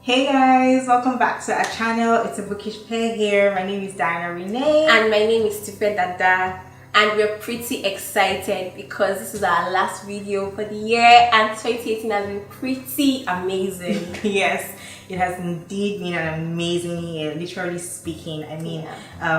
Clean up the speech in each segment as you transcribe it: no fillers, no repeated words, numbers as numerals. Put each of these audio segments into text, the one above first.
Hey guys, welcome back to our channel. It's a Bookish pair here. My name is Diana Renee. And my name is Tife and Diana. And we're pretty excited because this is our last video for the year and 2018 has been pretty amazing. Yes, it has indeed been an amazing year, literally speaking. I mean,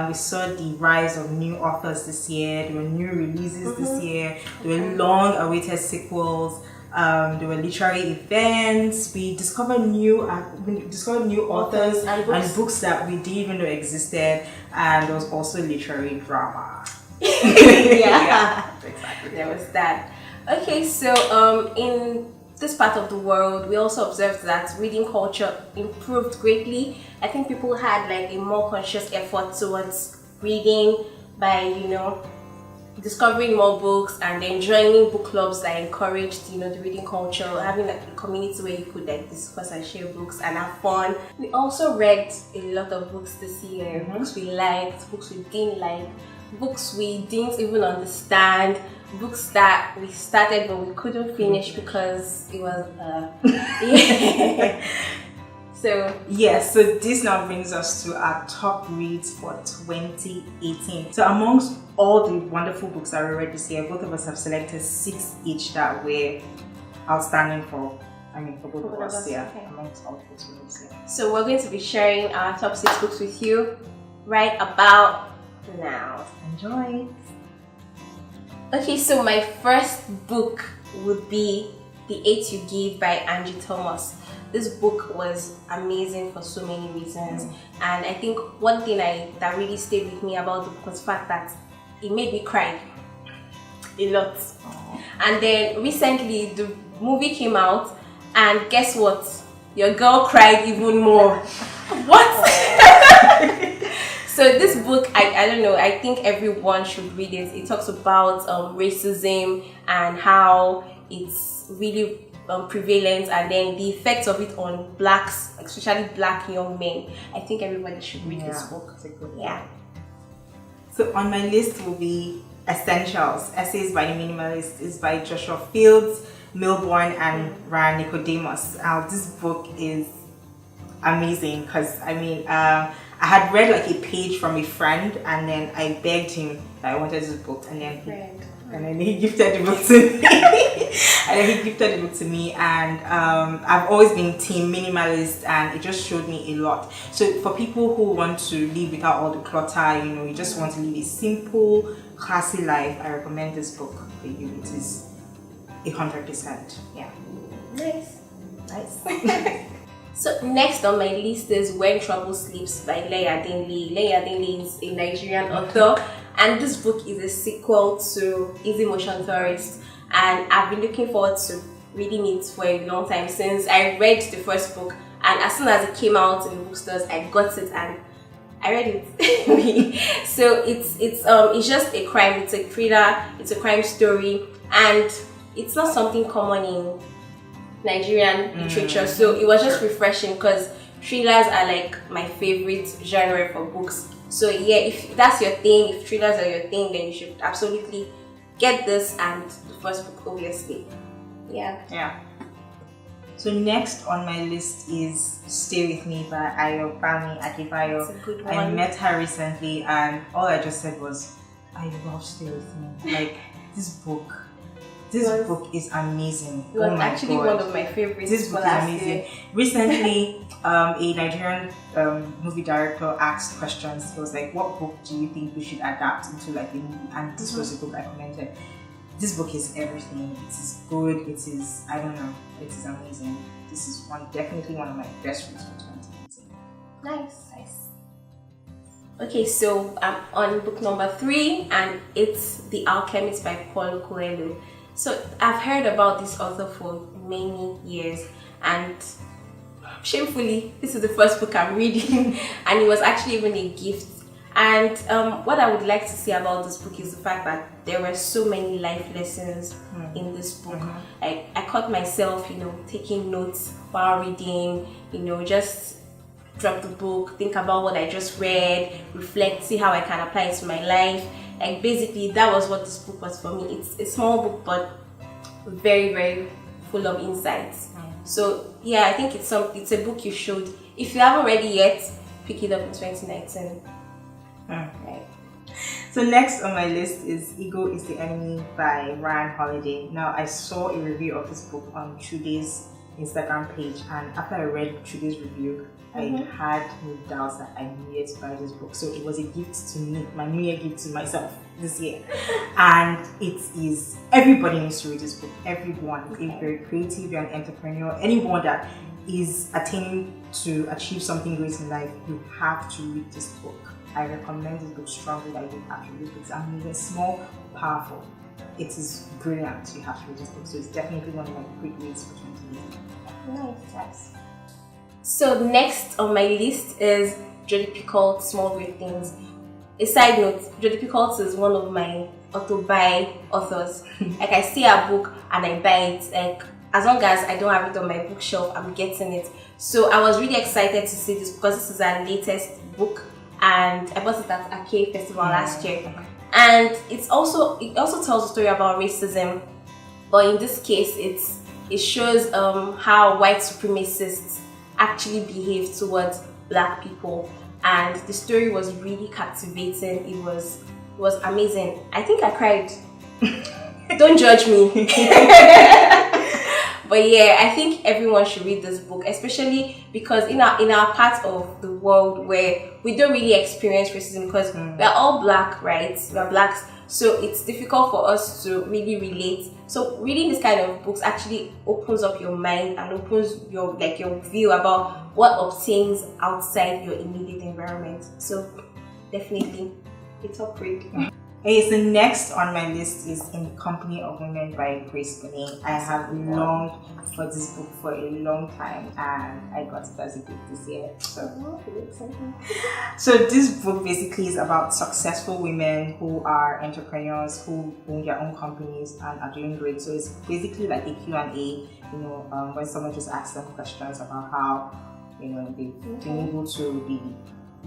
we saw the rise of new authors this year. There were new releases this year. There were long-awaited sequels. There were literary events. We discovered new authors and books that we didn't even know existed, and there was also literary drama. Yeah, exactly. There was that. Okay, so in this part of the world, we also observed that reading culture improved greatly. I think people had like a more conscious effort towards reading by, discovering more books and then joining book clubs that encouraged, the reading culture, having like a community where you could like discuss and share books and have fun. We also read a lot of books this year. Books we liked, books we didn't like, books we didn't even understand, books that we started but we couldn't finish because it was So this now brings us to our top reads for 2018. So amongst all the wonderful books that we read this year, both of us have selected 6 each that were outstanding for both of us. Yeah, okay. Amongst all the books we read this year. So we're going to be sharing our top 6 books with you right about now. Enjoy. Okay, so my first book would be The 8 You Give by Angie Thomas. This book was amazing for so many reasons, and I think one thing that really stayed with me about the book was the fact that it made me cry a lot. And then recently the movie came out, and guess what? Your girl cried even more. What? So this book, I don't know, I think everyone should read it. It talks about racism and how it's really prevalent, and then the effects of it on blacks, especially black young men. I think everybody should read this book. Yeah. So on my list will be Essentials, Essays by the Minimalists. It's by Joshua Fields, Millburn, and Nicodemus. This book is amazing because I had read like a page from a friend, and then I begged him that I wanted this book, and then he gifted the book to me. And I've always been team minimalist, and it just showed me a lot. So for people who want to live without all the clutter, you just want to live a simple, classy life, I recommend this book for you. It is 100%. Yeah. Nice. So next on my list is When Trouble Sleeps by Leye Adenle. Leye Adenle is a Nigerian author, and this book is a sequel to Easy Motion Tourist, and I've been looking forward to reading it for a long time since I read the first book, and as soon as it came out in the bookstores, I got it and I read it. So it's just a crime. It's a thriller. It's a crime story, and it's not something common in Nigerian literature, so it was just refreshing because thrillers are like my favorite genre for books. So yeah, if that's your thing, if thrillers are your thing, then you should absolutely get this and the first book, obviously. Yeah. So next on my list is Stay With Me by Ayobami Adebayo. It's a good one. I met her recently, and all I just said was, I love Stay With Me. Like this book is amazing. It was actually one of my favorites. This book is amazing. Recently, a Nigerian movie director asked questions. He was like, what book do you think we should adapt into like a movie? And this was the book I commented. This book is everything. It is good. It is, I don't know, it is amazing. This is definitely one of my best reads for 2018. Nice. Okay, so I'm on book number 3, and it's The Alchemist by Paulo Coehlo. So I've heard about this author for many years, and shamefully, this is the first book I'm reading, and it was actually even a gift. And what I would like to say about this book is the fact that there were so many life lessons in this book. I caught myself, taking notes while reading, just drop the book, think about what I just read, reflect, see how I can apply it to my life. Like basically that was what this book was for me. It's a small book but very, very full of insights. So yeah, I think it's a book you should, if you haven't read it yet, pick it up in 2019. Right. So next on my list is Ego is the Enemy by Ryan Holiday. Now I saw a review of this book on Trude's Instagram page, and after I read Trude's review, I had no doubts that I needed to buy this book. So it was a gift to me, my New Year gift to myself this year. And it is, everybody needs to read this book. Everyone. If you're very creative, you're an entrepreneur, anyone that is attaining to achieve something great in life, you have to read this book. I recommend this book strongly that you have to read it. It's amazing, small, powerful. It is brilliant. You have to read this book. So it's definitely one of my quick reads for 2018. Nice. So next on my list is Jodi Picoult, Small Great Things. A side note, Jodi Picoult is one of my auto-buy authors. Like I see a book and I buy it. Like as long as I don't have it on my bookshelf, I'm getting it. So I was really excited to see this because this is our latest book, and I bought it at Arcade Festival last year. And it also tells a story about racism, but in this case, it shows how white supremacists actually behave towards black people, and the story was really captivating. It was amazing. I think I cried. Don't judge me. But yeah, I think everyone should read this book, especially because in our part of the world where we don't really experience racism, because we're all black, right? We're blacks, so it's difficult for us to really relate. So reading this kind of books actually opens up your mind and opens your view about what obtains outside your immediate environment. So definitely a top read. Okay, so next on my list is In the Company of Women by Grace Bonney. I have longed for this book for a long time, and I got it as a gift this year. So this book basically is about successful women who are entrepreneurs, who own their own companies and are doing great. So it's basically like a Q&A, when someone just asks them questions about how, they've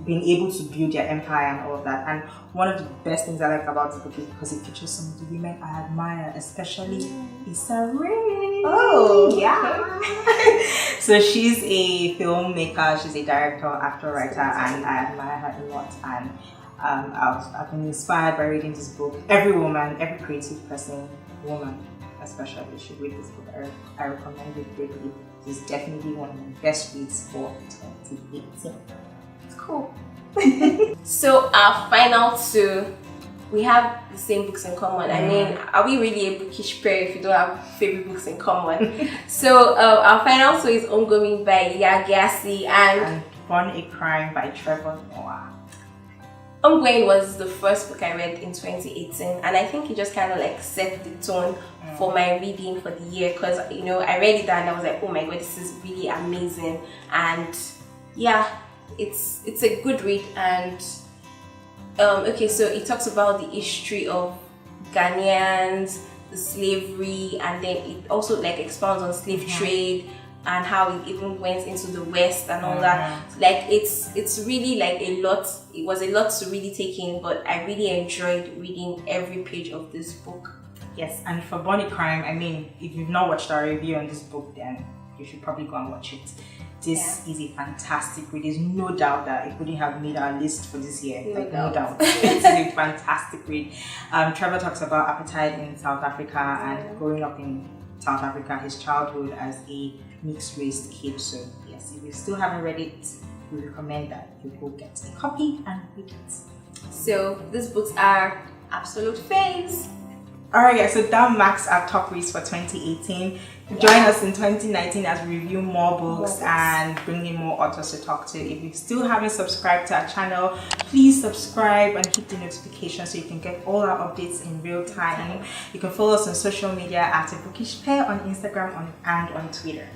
been able to build their empire and all of that. And one of the best things I like about this book is because it features some of the women I admire, especially Issa Rae. Oh, yeah. So she's a filmmaker, she's a director, actor, writer, and I admire her a lot. And I've been inspired by reading this book. Every woman, every creative person, woman especially, should read this book. I recommend it greatly. It's definitely one of the best reads for 2018. Cool. So our final two, we have the same books in common. I mean, are we really a bookish pair if you don't have favorite books in common? So our final two is Ongoing by Gyasi and Born a Crime by Trevor. Ongoing was the first book I read in 2018, and I think it just kind of like set the tone for my reading for the year, because I read it and I was like, oh my god, this is really amazing. And yeah, it's a good read. And okay, so it talks about the history of Ghanaians, the slavery, and then it also like expounds on slave trade and how it even went into the West and all that. Like it's really like a lot. It was a lot to really take in, but I really enjoyed reading every page of this book. Yes, and for Born a Crime, I mean, if you've not watched our review on this book, then you should probably go and watch it. This is a fantastic read. There's no doubt that it wouldn't have made our list for this year. No doubt. It's a fantastic read. Trevor talks about apartheid in South Africa and growing up in South Africa, his childhood as a mixed-race kid. So yes, if you still haven't read it, we recommend that you go get a copy and read it. So these books are absolute faves. Alright guys, so that marks our top reads for 2018. Join us in 2019 as we review more books and bring in more authors to talk to. If you still haven't subscribed to our channel, please subscribe and hit the notification so you can get all our updates in real time. You can follow us on social media at A Bookish Pair on Instagram and on Twitter.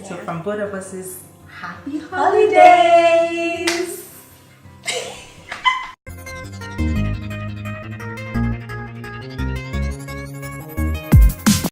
So from both of us, is happy holidays!